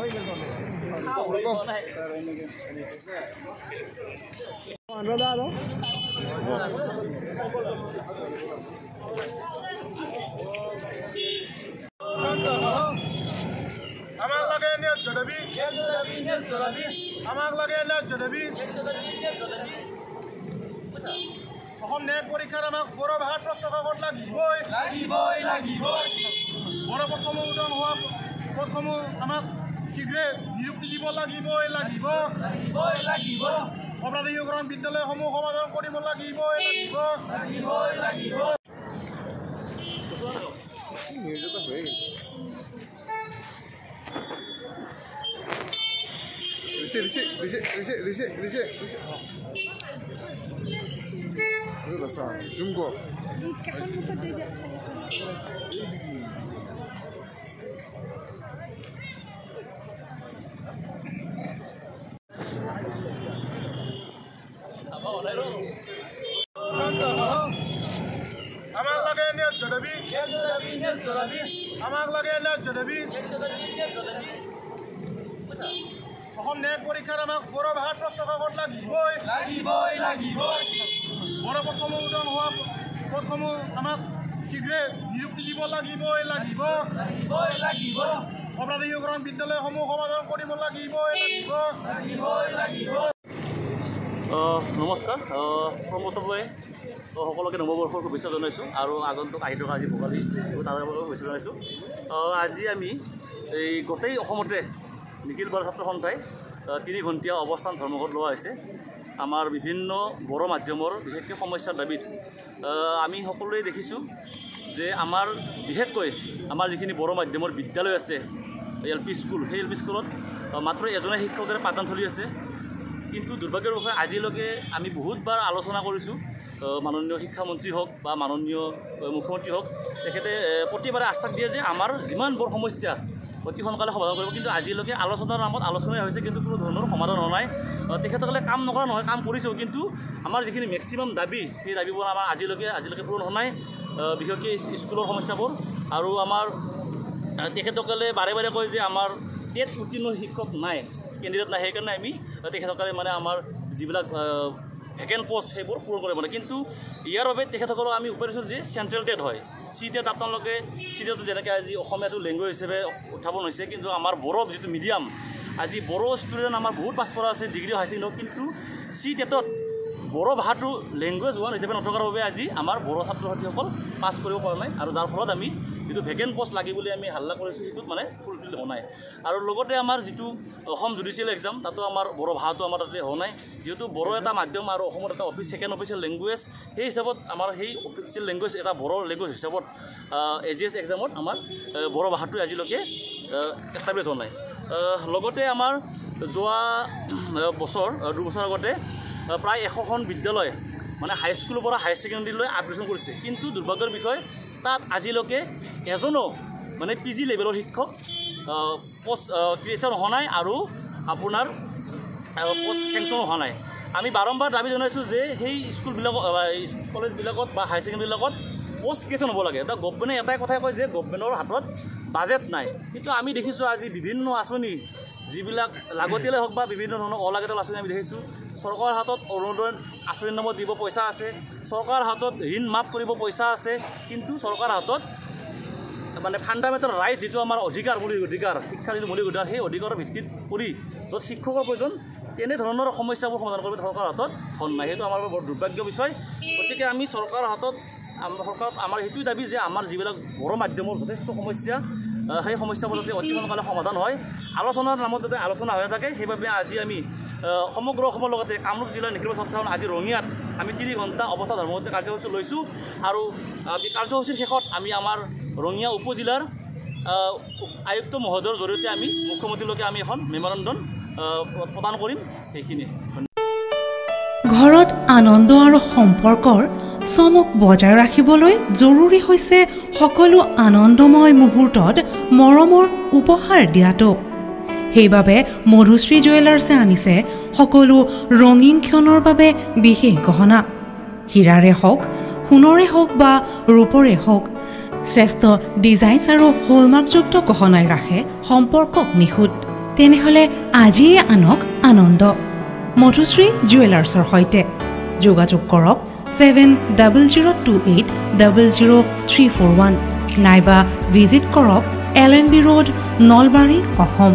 আমাক লাগে নেট জনবি আমাক লাগে নেট জনবি অসম নেট পৰীক্ষাত আমাক বড়ো ভাষাত প্ৰশ্ন কাকত লাগিবই বড়ো পদসমূহ উদং হোৱা পদসমূহ আমাক শীঘ্ৰে নিযুক্তি দিব লাগিবই অপৰাধীকৰণ বিদ্যালয়সমূহ সমাধান কৰিব লাগিবই আমাক লাগে নেট জনবি আমাক লাগে নেট জনবি অসম নেট পৰীক্ষাত আমাক বড়ো ভাষাত প্ৰশ্ন কাকত লাগিবই বড়ো পদসমূহ উদং হোৱা পদসমূহ আমাক শীঘ্ৰে নিযুক্তি দিব লাগিবই অপৰাধীকৰণ বিদ্যালয়সমূহ সমাধান কৰিব লাগিবই নমস্কাৰ প্ৰথমতে সকলোকে নৱবৰ্ষৰ শুভেচ্ছা জনাইছোঁ আৰু আগন্তুক আহি থকা আজি ভোগালী তাৰ শুভেচ্ছা জনাইছোঁ। আজি আমি এই গোটেই অসমতে নিখিল বড়ো ছাত্ৰ সন্থাই 3 ঘণ্টীয়া অৱস্থান ধৰ্মঘট লোৱা হৈছে। আমাৰ বিভিন্ন বড়ো মাধ্যমৰ বিশেষকৈ সমস্যাৰ দাবীত আমি সকলোৱে দেখিছোঁ যে আমাৰ বিশেষকৈ আমাৰ যিখিনি বড়ো মাধ্যমৰ বিদ্যালয় আছে LP স্কুল, সেই LP স্কুলত মাত্ৰ এজনে শিক্ষকেৰে পাঠদান চলি আছে। কিন্তু দুৰ্ভাগ্যৰ বিষয়ে আজিলৈকে আমি বহুতবাৰ আলোচনা কৰিছোঁ, মাননীয় শিক্ষামন্ত্ৰী হওক বা মাননীয় মুখ্যমন্ত্ৰী হওক, তেখেতে প্ৰতিবাৰে আশ্বাস দিয়ে যে আমাৰ যিমান বৰ সমস্যা অতি সোনকালে সমাধান কৰিব। কিন্তু আজিলৈকে আলোচনাৰ নামত আলোচনাই হৈছে, কিন্তু কোনো ধৰণৰ সমাধান হোৱা নাই। তেখেতসকলে কাম নকৰা নহয়, কাম কৰিছেও, কিন্তু আমাৰ যিখিনি মেক্সিমাম দাবী, সেই দাবীবোৰ আমাৰ আজিলৈকে পূৰণ হোৱা নাই। বিশেষকৈ স্কুলৰ সমস্যাবোৰ আৰু আমাৰ তেখেতসকলে বাৰে বাৰে কয় যে আমাৰ টেট উত্তীৰ্ণ শিক্ষক নাই, কেণ্ডিডেট নাই, সেইকাৰণে আমি তেখেতসকলে মানে আমাৰ যিবিলাক ভেকেণ্ট পোষ্ট সেইবোৰ পূৰণ কৰিব পাৰে। কিন্তু ইয়াৰ বাবে তেখেতসকলক আমি উপদেশিছোঁ যে চেণ্ট্ৰেল টেট হয়, CTET আপোনালোকে CTET যেনেকৈ আজি অসমীয়াটো লেংগুৱেজ হিচাপে উত্থাপন হৈছে, কিন্তু আমাৰ বড়ো যিটো মিডিয়াম, আজি বড়ো ষ্টুডেণ্ট আমাৰ বহুত পাছ কৰা আছে ডিগ্ৰী হাই ছেকেণ্ডেৰী, কিন্তু CTETত বড়ো ভাষাটো লেংগুৱেজ ওৱান হিচাপে নথকাৰ বাবে আজি আমাৰ বড়ো ছাত্ৰ ছাত্ৰীসকল পাছ কৰিব পৰা নাই। আৰু যাৰ ফলত আমি যিটো ভেকেণ্ট পোষ্ট লাগে বুলি আমি হাল্লা কৰিছোঁ, সেইটোত মানে ফুলফিল হোৱা নাই। আৰু লগতে আমাৰ যিটো অসম জুডিচিয়েল এক্সাম, তাতো আমাৰ বড়ো ভাষাটো আমাৰ তাতে হোৱা নাই। যিহেতু বড়ো এটা মাধ্যম আৰু অসমত এটা ছেকেণ্ড অফিচিয়েল লেংগুৱেজ, সেই হিচাপত আমাৰ সেই অফিচিয়েল লেংগুৱেজ এটা বড়ো লেংগুৱেজ হিচাপত AGS এক্সামত আমাৰ বড়ো ভাষাটোৱে আজিলৈকে এষ্টাব্লিছ হোৱা নাই। লগতে আমাৰ যোৱা বছৰ 2 বছৰ আগতে প্ৰায় 100খন বিদ্যালয় মানে হাইস্কুলৰ পৰা হাই ছেকেণ্ডেৰীলৈ আপগ্ৰেডেশ্যন কৰিছে, কিন্তু দুৰ্ভাগ্যৰ বিষয় তাত আজিলৈকে এজনো মানে PG লেভেলৰ শিক্ষক পোষ্ট ক্ৰিয়েশ্যন হোৱা নাই আৰু আপোনাৰ পোষ্ট চেংচন হোৱা নাই। আমি বাৰম্বাৰ দাবী জনাইছোঁ যে সেই স্কুলবিলাকত, কলেজবিলাকত বা হাই ছেকেণ্ডেৰীবিলাকত পোষ্ট ক্ৰিয়েশ্যন হ'ব লাগে। এটা গভমেণ্টে এটাই কথাই কয় যে গভমেণ্টৰ হাতত বাজেট নাই, কিন্তু আমি দেখিছোঁ আজি বিভিন্ন আঁচনি যিবিলাক লাগতিয়ালে হওক বা বিভিন্ন ধৰণৰ অলাগতিয়াল আঁচনি আমি দেখিছোঁ। চৰকাৰৰ হাতত অৰুণোদয় আঁচনিৰ নামত দিব পইচা আছে, চৰকাৰৰ হাতত ঋণ মাফ কৰিব পইচা আছে, কিন্তু চৰকাৰৰ হাতত মানে ফাণ্ডামেণ্টেল ৰাইট যিটো আমাৰ অধিকাৰ, মৌলিক অধিকাৰ, শিক্ষাৰ যিটো মৌলিক অধিকাৰ, সেই অধিকাৰৰ ভিত্তিত কৰি য'ত শিক্ষকৰ প্ৰয়োজন, তেনেধৰণৰ সমস্যাবোৰ সমাধান কৰিব চৰকাৰৰ হাতত ধন নাই। সেইটো আমাৰ বৰ দুৰ্ভাগ্য বিষয়। গতিকে আমি চৰকাৰৰ হাতত আমাৰ সেইটোৱে দাবী যে আমাৰ যিবিলাক বড়ো মাধ্যমৰ যথেষ্ট সমস্যা, সেই সমস্যাবোৰ যাতে অতি সোনকালে সমাধান হয়, আলোচনাৰ নামত যাতে আলোচনা হৈ থাকে। সেইবাবে আজি আমি সমগ্ৰ অসমৰ লগতে কামৰূপ জিলাৰ নিখিল সত্তাখন আজি ৰঙিয়াত আমি 3 ঘণ্টা অৱস্থা ধৰ্মঘট কাৰ্যসূচী লৈছোঁ। আৰু কাৰ্যসূচীৰ শেষত আমি আমাৰ ৰঙিয়া উপজিলাৰ আয়ুক্ত মহোদয়ৰ জৰিয়তে আমি মুখ্যমন্ত্ৰীলৈকে আমি এখন মেমৰেণ্ডম প্ৰদান কৰিম। সেইখিনি ঘৰত আনন্দ আৰু সম্পৰ্কৰ চমক বজাই ৰাখিবলৈ জৰুৰী হৈছে সকলো আনন্দময় মুহূৰ্তত মৰমৰ উপহাৰ দিয়াটো। সেইবাবে মধুশ্ৰী জুৱেলাৰ্ছে আনিছে সকলো ৰঙীন ক্ষণৰ বাবে বিশেষ গহনা। হীৰাৰে হওক, সোণৰে হওক বা ৰূপৰে হওক, শ্ৰেষ্ঠ ডিজাইনছ আৰু হলমাৰ্কযুক্ত গহনাই ৰাখে সম্পৰ্কক নিখুঁত। তেনেহ'লে আজিয়ে আনক আনন্দ। মধুশ্ৰী জুৱেলাৰ্ছৰ সৈতে যোগাযোগ কৰক 7002800341 নাইবা ভিজিট কৰক LNB ৰোড, নলবাৰী, অসম।